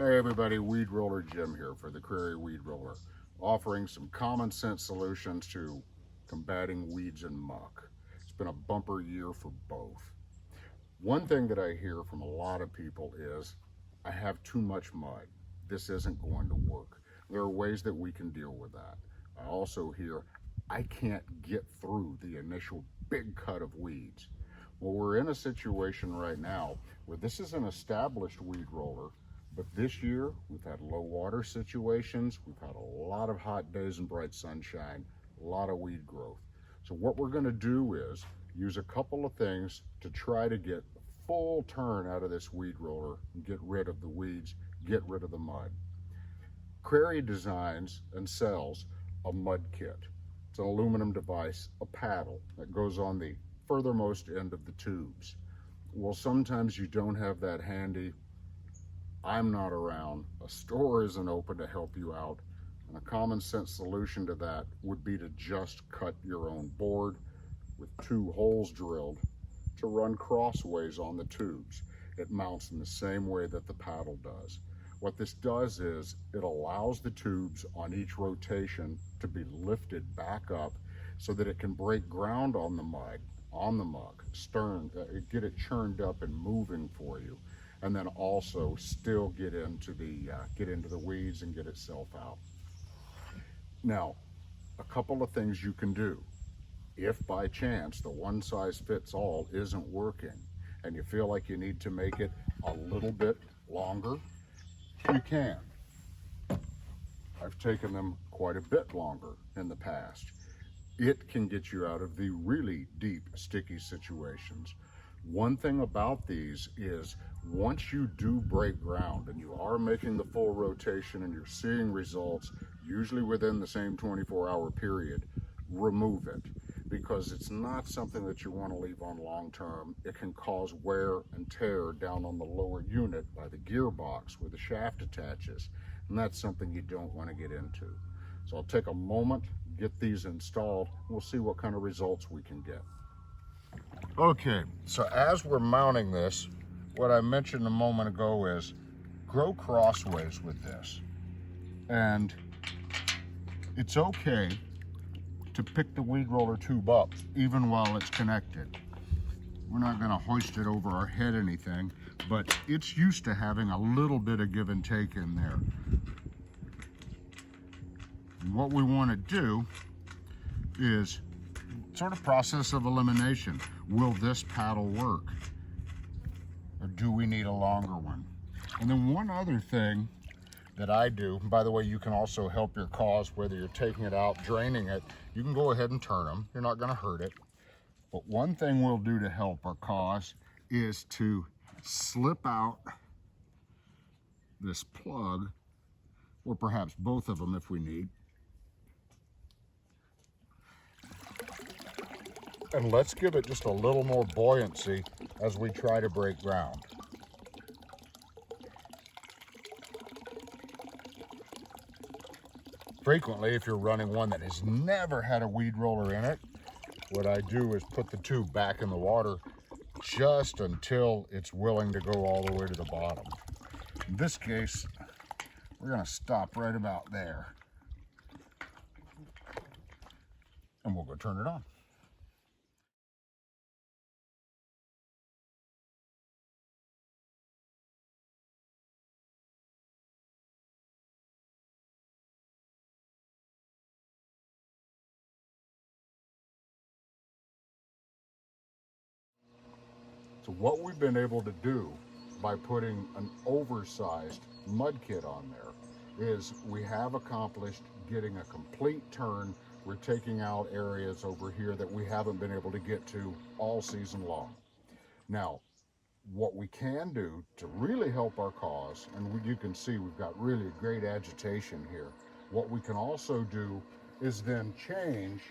Hey everybody, WeedRoller Jim here for the Crary WeedRoller, offering some common sense solutions to combating weeds and muck. It's been a bumper year for both. One thing that I hear from a lot of people is, I have too much mud. This isn't going to work. There are ways that we can deal with that. I also hear, I can't get through the initial big cut of weeds. Well, we're in a situation right now where this is an established weed roller, but this year we've had low water situations, we've had a lot of hot days and bright sunshine, a lot of weed growth. So what we're going to do is use a couple of things to try to get full turn out of this weed roller and get rid of the weeds, get rid of the mud. Crary designs and sells a mud kit. It's an aluminum device, a paddle that goes on the furthermost end of the tubes. Well, sometimes you don't have that handy. I'm not around, a store isn't open to help you out, and a common sense solution to that would be to just cut your own board with 2 holes drilled to run crossways on the tubes. It mounts in the same way that the paddle does. What this does is it allows the tubes on each rotation to be lifted back up so that it can break ground on the mud, on the muck, get it churned up and moving for you, and then also still get into the weeds and get itself out. Now, a couple of things you can do. If by chance the one size fits all isn't working and you feel like you need to make it a little bit longer, you can. I've taken them quite a bit longer in the past. It can get you out of the really deep, sticky situations. One thing about these is once you do break ground and you are making the full rotation and you're seeing results, usually within the same 24-hour period, remove it, because it's not something that you want to leave on long term. It can cause wear and tear down on the lower unit by the gearbox where the shaft attaches, and that's something you don't want to get into. So I'll take a moment, get these installed, and we'll see what kind of results we can get. Okay, so as we're mounting this, what I mentioned a moment ago is grow crossways with this. And it's okay to pick the weed roller tube up even while it's connected. We're not going to hoist it over our head or anything, but it's used to having a little bit of give and take in there. And what we want to do is sort of process of elimination. Will this paddle work? Or do we need a longer one? And then one other thing that I do, by the way, you can also help your cause, whether you're taking it out, draining it, you can go ahead and turn them. You're not going to hurt it. But one thing we'll do to help our cause is to slip out this plug, or perhaps both of them if we need. And let's give it just a little more buoyancy as we try to break ground. Frequently, if you're running one that has never had a weed roller in it, what I do is put the tube back in the water just until it's willing to go all the way to the bottom. In this case, we're going to stop right about there. And we'll go turn it on. So what we've been able to do by putting an oversized mud kit on there is we have accomplished getting a complete turn. We're taking out areas over here that we haven't been able to get to all season long. Now, what we can do to really help our cause, and you can see we've got really great agitation here. What we can also do is then change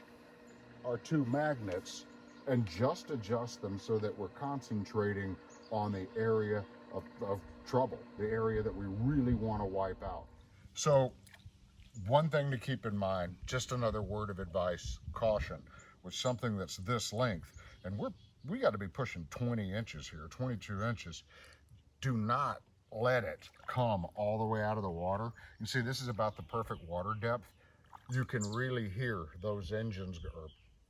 our 2 magnets and just adjust them so that we're concentrating on the area of trouble, the area that we really want to wipe out. So one thing to keep in mind, just another word of advice, caution, with something that's this length, and we got to be pushing 20 inches here, 22 inches. Do not let it come all the way out of the water. You see, this is about the perfect water depth. You can really hear those engines, or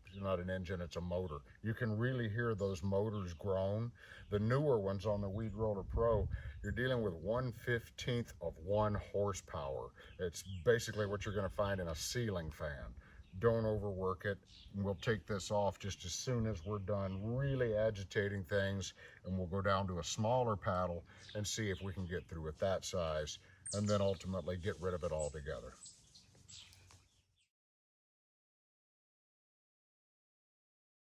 it's not an engine, it's a motor. You can really hear those motors groan. The newer ones on the WeedRoller Pro, you're dealing with 1/15 of 1 horsepower. It's basically what you're going to find in a ceiling fan. Don't overwork it. We'll take this off just as soon as we're done really agitating things, and we'll go down to a smaller paddle and see if we can get through with that size, and then ultimately get rid of it altogether.